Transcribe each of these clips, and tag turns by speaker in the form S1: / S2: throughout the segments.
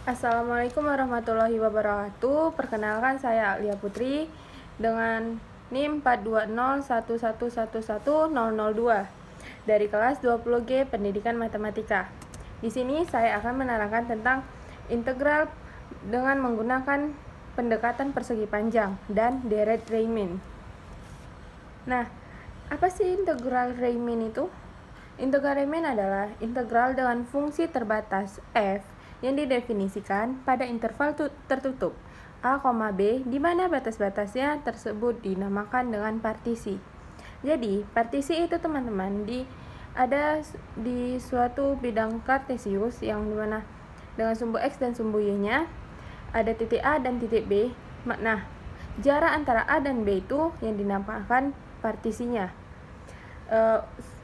S1: Assalamualaikum warahmatullahi wabarakatuh. Perkenalkan, saya Alia Putri dengan NIM 42011111002 dari kelas 20G Pendidikan Matematika. Di sini saya akan menerangkan tentang integral dengan menggunakan pendekatan persegi panjang dan deret Riemann. Nah, apa sih integral Riemann itu? Integral Riemann adalah integral dengan fungsi terbatas f yang didefinisikan pada interval tertutup a, b, di mana batas-batasnya tersebut dinamakan dengan partisi. Jadi, partisi itu teman-teman ada di suatu bidang kartesius yang dimana dengan sumbu x dan sumbu y-nya ada titik A dan titik B. Nah, jarak antara A dan B itu yang dinamakan partisinya.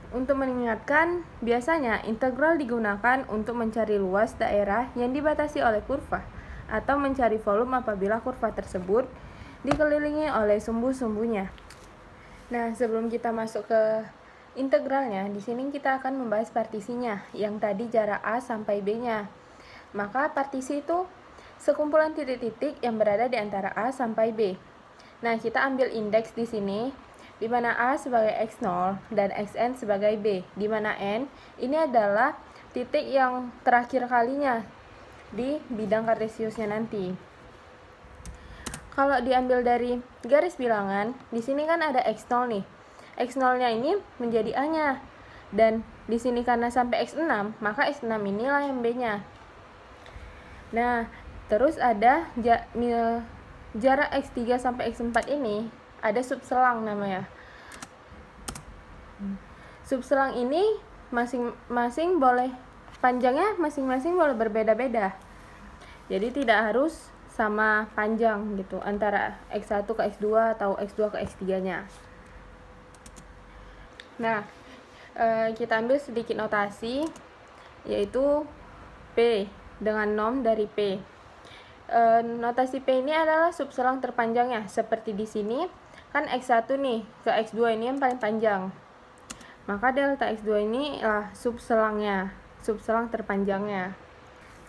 S1: Untuk mengingatkan, biasanya integral digunakan untuk mencari luas daerah yang dibatasi oleh kurva atau mencari volume apabila kurva tersebut dikelilingi oleh sumbu-sumbunya. Nah, sebelum kita masuk ke integralnya, di sini kita akan membahas partisinya yang tadi jarak A sampai B-nya. Maka partisi itu sekumpulan titik-titik yang berada di antara A sampai B. Nah, kita ambil indeks di sini, di mana A sebagai x0 dan xn sebagai B, di mana n ini adalah titik yang terakhir kalinya di bidang kartesiusnya nanti. Kalau diambil dari garis bilangan, di sini kan ada x0 nih. X0-nya ini menjadi A-nya. Dan di sini karena sampai x6, maka x6 inilah yang B-nya. Nah, terus ada jarak x3 sampai x4 ini ada subselang namanya. Subselang ini masing-masing boleh panjangnya masing-masing boleh berbeda-beda. Jadi tidak harus sama panjang gitu antara x1 ke x2 atau x2 ke x3-nya. Nah, kita ambil sedikit notasi yaitu P dengan norm dari P. Notasi P ini adalah subselang terpanjangnya. Seperti di sini kan x1 nih ke x2 ini yang paling panjang. Maka delta x2 ini lah subselangnya, subselang terpanjangnya.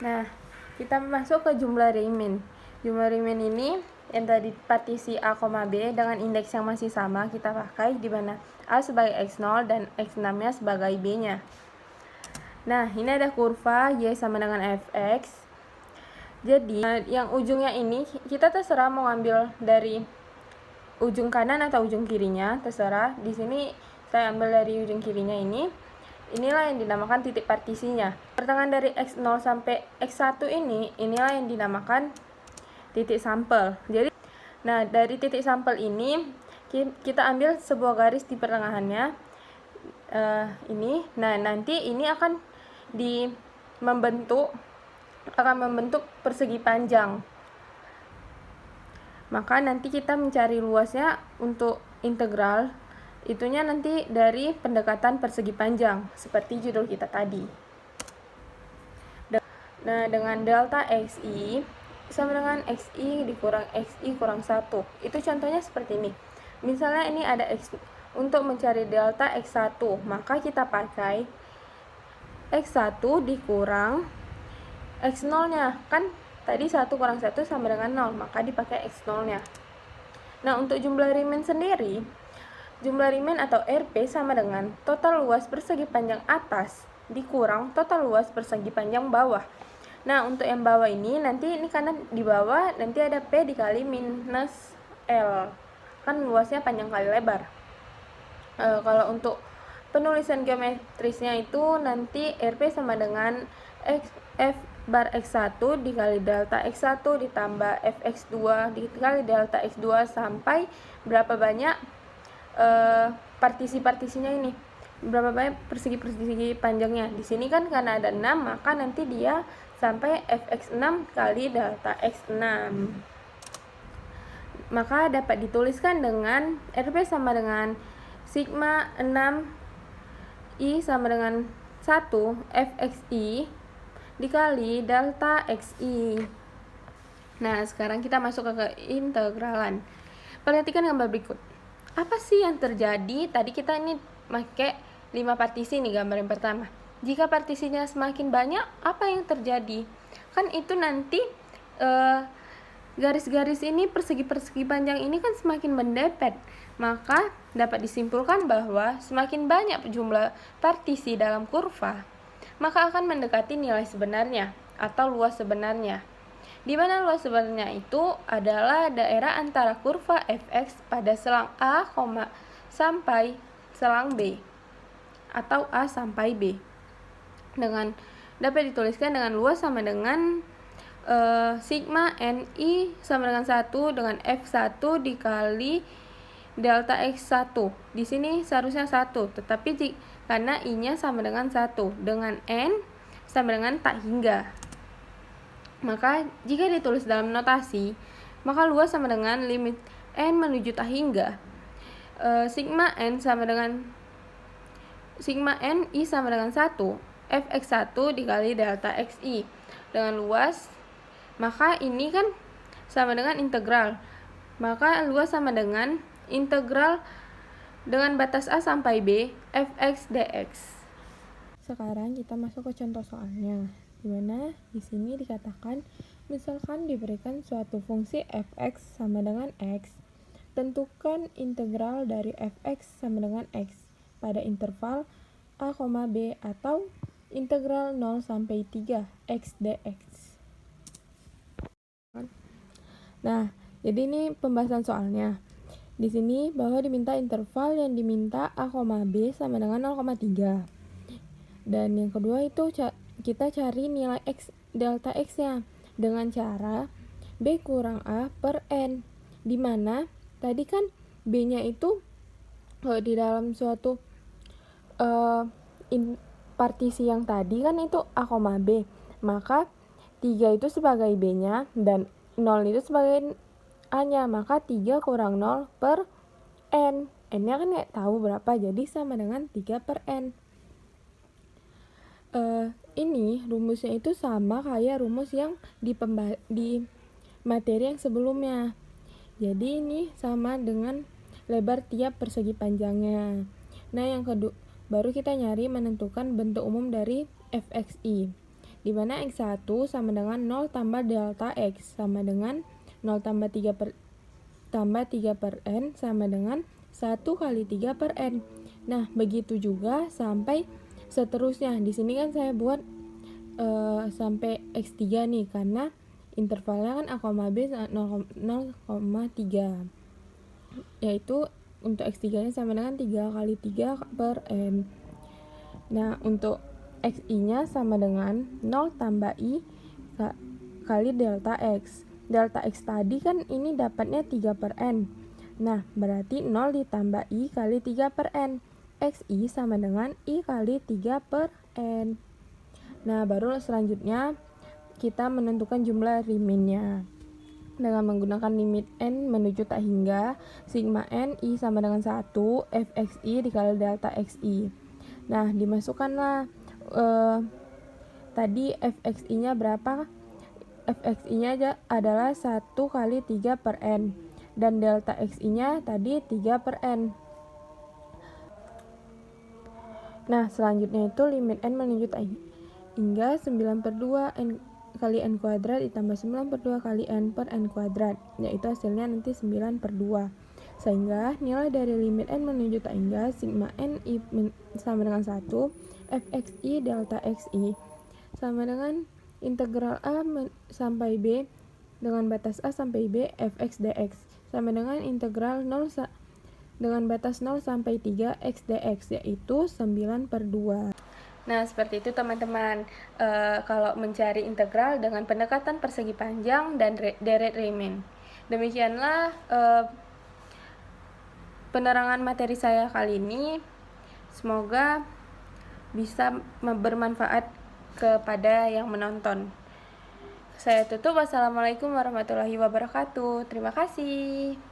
S1: Nah, kita masuk ke jumlah Riemann. Jumlah Riemann ini yang tadi partisi A, B dengan indeks yang masih sama kita pakai di mana A sebagai x0 dan x6-nya sebagai B-nya. Nah, ini ada kurva y sama dengan fx. Jadi, yang ujungnya ini kita terserah mau ambil dari ujung kanan atau ujung kirinya, terserah. Di sini saya ambil dari ujung kirinya ini. Inilah yang dinamakan titik partisinya. Pertengahan dari x0 sampai x1 ini, inilah yang dinamakan titik sampel. Jadi, nah dari titik sampel ini kita ambil sebuah garis di pertengahannya. Ini, nah nanti ini akan membentuk persegi panjang. Maka nanti kita mencari luasnya untuk integral itunya nanti dari pendekatan persegi panjang seperti judul kita tadi. Nah, dengan delta xi sama dengan xi dikurang xi kurang 1. Itu contohnya seperti ini. Misalnya ini ada x, untuk mencari delta x1, maka kita pakai x1 dikurang x0-nya. Kan tadi 1 kurang 1 sama dengan 0, maka dipakai x0-nya. Nah, untuk jumlah Riemann sendiri, jumlah Riemann atau RP sama dengan total luas persegi panjang atas dikurang total luas persegi panjang bawah. Nah, untuk yang bawah ini nanti ini karena di bawah nanti ada P dikali minus L. Kan luasnya panjang kali lebar. Kalau untuk penulisan geometrisnya itu nanti RP sama dengan F bar x1 dikali delta x1 ditambah fx2 dikali delta x2 sampai berapa banyak partisi-partisinya ini, berapa banyak persegi-persegi panjangnya. Di sini kan karena ada 6, maka nanti dia sampai fx6 kali delta x6. Maka dapat dituliskan dengan RP sama dengan sigma 6 I sama dengan 1 fxi dikali delta xi. Nah, sekarang kita masuk ke integralan. Perhatikan gambar berikut. Apa sih yang terjadi? Tadi kita ini pakai 5 partisi nih, gambar yang pertama. Jika partisinya semakin banyak, apa yang terjadi? kan itu nanti garis-garis ini, persegi-persegi panjang ini kan semakin mendepet, maka dapat disimpulkan bahwa semakin banyak jumlah partisi dalam kurva, maka akan mendekati nilai sebenarnya atau luas sebenarnya. Di mana luas sebenarnya itu adalah daerah antara kurva fx pada selang A, sampai selang B atau A sampai B. Dapat dituliskan dengan luas sama dengan sigma NI sama dengan 1 dengan F1 dikali delta X1. Di sini seharusnya 1, tetapi karena I-nya sama dengan 1 dengan N sama dengan tak hingga. Maka jika ditulis dalam notasi, maka luas sama dengan limit N menuju tak hingga. Sigma N I sama dengan 1 Fx1 dikali delta Xi dengan luas, maka ini kan sama dengan integral, maka luas sama dengan integral dengan batas A sampai B fx dx. Sekarang kita masuk ke contoh soalnya, di mana di sini dikatakan misalkan diberikan suatu fungsi fx sama dengan x, tentukan integral dari fx sama dengan x pada interval a, b atau integral 0 sampai 3 x dx. Nah, jadi ini pembahasan soalnya. Di sini bahwa diminta interval yang diminta a, b sama dengan 0,3. Dan yang kedua itu kita cari nilai x delta x-nya dengan cara b kurang a per n. Di mana tadi kan b-nya itu di dalam suatu partisi yang tadi kan itu a, b. Maka 3 itu sebagai b-nya dan 0 itu sebagai a-nya, maka 3 kurang 0 per n. N-nya kan nggak tahu berapa, jadi sama dengan 3 per n. Ini rumusnya itu sama kayak rumus yang di materi yang sebelumnya. Jadi ini sama dengan lebar tiap persegi panjangnya. Nah, yang kedua baru kita nyari menentukan bentuk umum dari fxi, di mana x1 sama dengan 0 tambah delta x sama dengan 0 tambah 3 per n sama dengan 1 kali 3 per n. Nah, begitu juga sampai seterusnya. Di sini kan saya buat sampai x3 nih, karena intervalnya kan a, b 0,3. Yaitu untuk x3-nya sama dengan 3 kali 3 per n. Nah, untuk xi-nya sama dengan 0 tambah i kali delta x. Delta x tadi kan ini dapatnya 3 per n. Nah, berarti 0 ditambah i kali 3 per n. Xi sama dengan i kali 3 per n. Nah, baru selanjutnya kita menentukan jumlah riminnya dengan menggunakan limit n menuju tak hingga sigma n i sama dengan 1 fxi dikali delta xi. Nah, dimasukkanlah tadi fxi-nya berapa? Fxi-nya adalah 1 kali 3 per n dan delta xi-nya tadi 3 per n. Nah, selanjutnya itu limit n menuju tak hingga 9 per 2 n kali n kuadrat ditambah 9 per 2 kali n per n kuadrat, yaitu hasilnya nanti 9 per 2. Sehingga nilai dari limit n menuju tak hingga sigma n i sama dengan 1 fxi delta xi sama dengan integral a sampai b dengan batas a sampai b fx dx sama dengan integral 0 dengan batas 0 sampai 3 x dx, yaitu 9 per 2. Nah, seperti itu teman-teman. Kalau mencari integral dengan pendekatan persegi panjang dan deret Riemann. Demikianlah penerangan materi saya kali ini. Semoga bisa bermanfaat kepada yang menonton. Saya tutup. Wassalamualaikum warahmatullahi wabarakatuh. Terima kasih.